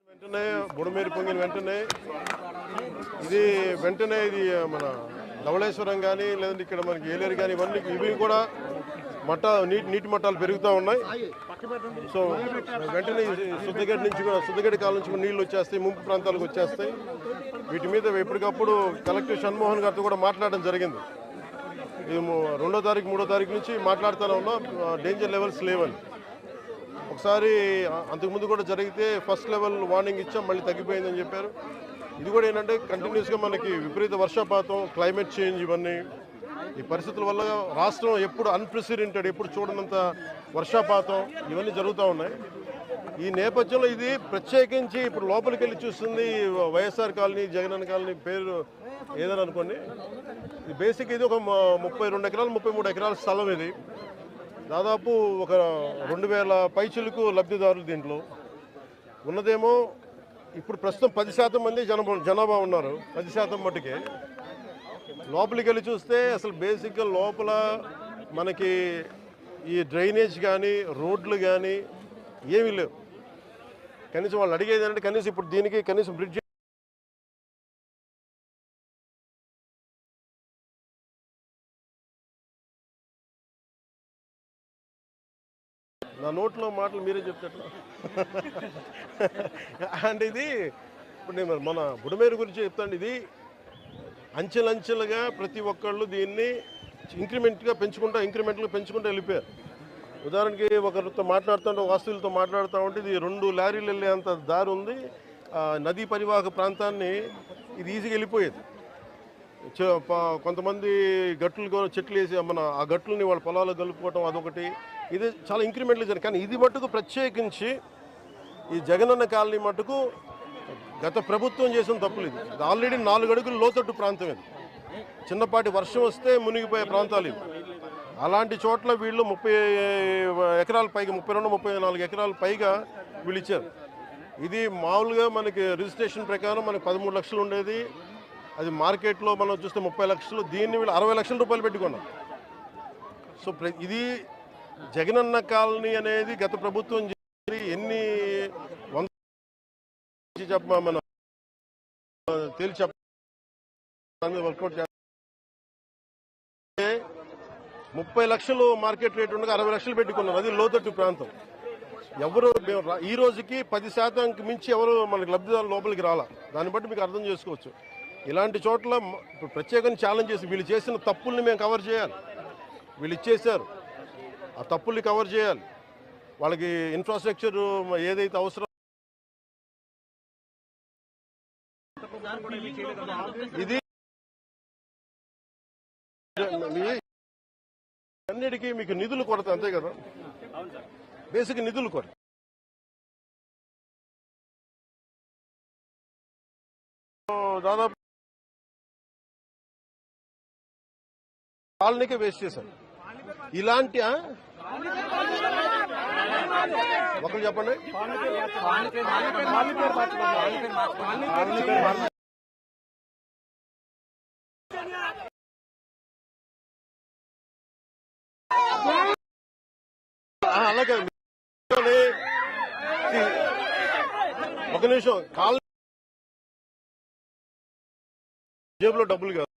వెంటనే బుడమేరు పొంగిన వెంటనే ఇది మన ధవళేశ్వరం కానీ లేదంటే ఇక్కడ మనకి ఏలేరు కానీ ఇవి కూడా నీటి మట్టాలు పెరుగుతూ ఉన్నాయి. సో వెంటనే శుద్ధగడ్డి కాలం నుంచి నీళ్లు వచ్చేస్తాయి, ముంపు ప్రాంతాలకు వచ్చేస్తాయి. వీటి మీద ఎప్పటికప్పుడు కలెక్టర్ షణ్మోహన్ గారితో కూడా మాట్లాడడం జరిగింది. ఇది 2వ తారీఖు 3వ తారీఖు నుంచి మాట్లాడుతూనే ఉన్నాం, డేంజర్ లెవెల్స్ లేవని. ఒకసారి అంతకుముందు కూడా జరిగితే ఫస్ట్ లెవెల్ వార్నింగ్ ఇచ్చాం, మళ్ళీ తగ్గిపోయిందని చెప్పారు. ఇది కూడా ఏంటంటే కంటిన్యూస్గా మనకి విపరీత వర్షపాతం, క్లైమేట్ చేంజ్, ఇవన్నీ ఈ పరిస్థితుల వల్ల రాష్ట్రం ఎప్పుడు అన్ప్రెసిడెంటెడ్, ఎప్పుడు చూడనంత వర్షపాతం ఇవన్నీ జరుగుతూ ఉన్నాయి. ఈ నేపథ్యంలో ఇది ప్రత్యేకించి ఇప్పుడు లోపలికి వెళ్ళి చూస్తుంది వైఎస్ఆర్ కాలనీ, జగనన్న కాలనీ పేరు ఏదని అనుకోండి. ఇది బేసిక్ ఇది ఒక 32 ఎకరాలు 33 ఎకరాల స్థలం. ఇది దాదాపు ఒక 2000 పైచిలకు లబ్ధిదారులు. దీంట్లో ఉన్నదేమో ఇప్పుడు ప్రస్తుతం 10% మంది జనాభా ఉన్నారు. 10% మట్టుకే. లోపలికి వెళ్ళి చూస్తే అసలు బేసిక్గా లోపల మనకి ఈ డ్రైనేజ్ కానీ రోడ్లు కానీ ఏమీ లేవు. కనీసం వాళ్ళు అడిగేది ఏంటంటే కనీసం ఇప్పుడు దీనికి కనీసం బ్రిడ్జ్ నా నోట్లో మాటలు మీరే చెప్తేట్లా అంటే ఇది ఇప్పుడు నేను మన బుడమేరు గురించి చెప్తాను. ఇది అంచెలంచెలుగా ప్రతి ఒక్కళ్ళు దీన్ని ఇంక్రిమెంట్గా పెంచుకుంటూ వెళ్ళిపోయారు. ఉదాహరణకి ఒకరితో మాట్లాడుతుంటే, వాస్తువులతో మాట్లాడుతూ ఉంటే ఇది 2 లారీలు వెళ్ళేంత దారి ఉంది. నదీ పరివాహక ప్రాంతాన్ని ఇది ఈజీగా వెళ్ళిపోయేది. కొంతమంది చెట్లు వేసి ఆ గట్లని వాళ్ళ పొలాలు కలుపుకోవటం అదొకటి. ఇది చాలా ఇంక్రిమెంట్లు జరిగింది. కానీ ఇది మట్టుకు ప్రత్యేకించి ఈ జగనన్న కాలనీ మట్టుకు గత ప్రభుత్వం చేసిన తప్పులు. ఇది ఆల్రెడీ 4 అడుగులు లోతట్టు ప్రాంతం. ఇది చిన్నపాటి వర్షం వస్తే మునిగిపోయే ప్రాంతాలు ఇవి. అలాంటి చోట్ల వీళ్ళు 30 ఎకరాల పైగా 32-34 ఎకరాల పైగా వీళ్ళు ఇచ్చారు. ఇది మామూలుగా మనకి రిజిస్ట్రేషన్ ప్రకారం మనకి 13 లక్షలు ఉండేది. అది మార్కెట్లో మనం చూస్తే 30 లక్షలు. దీన్ని వీళ్ళు 60 లక్షల రూపాయలు పెట్టుకున్నారు. సో ఇది జగనన్న కాలనీ అనేది గత ప్రభుత్వం ఎన్ని మన తేల్చి వర్కౌట్ చేస్తే 30 లక్షలు మార్కెట్ రేట్ ఉండగా 60 లక్షలు పెట్టుకున్నారు. అది లోతట్టు ప్రాంతం. ఎవరు ఈ రోజుకి 10% మించి ఎవరు మనకి లబ్ధిదారులు లోపలికి రాలా. దాన్ని బట్టి మీకు అర్థం చేసుకోవచ్చు. ఇలాంటి చోట్ల ప్రత్యేకంగా ఛాలెంజ్ చేసి వీళ్ళు చేసిన తప్పుల్ని మేము కవర్ చేయాలి. వీళ్ళు ఇచ్చేశారు, ఆ తప్పుల్ని కవర్ చేయాలి. వాళ్ళకి ఇన్ఫ్రాస్ట్రక్చర్ ఏదైతే అవసరం ఇది అన్నిటికీ మీకు నిధులు కొరత, అంతే కదా. బేసిక్ నిధులు కొరత. దాదాపు కాలనీకే వేస్ట్ చేశారు. ఇలాంటి ఒకరు చెప్పండి. అలాగే ఒక నిమిషం. కాలనీ జేబులో డబ్బులు కాదు.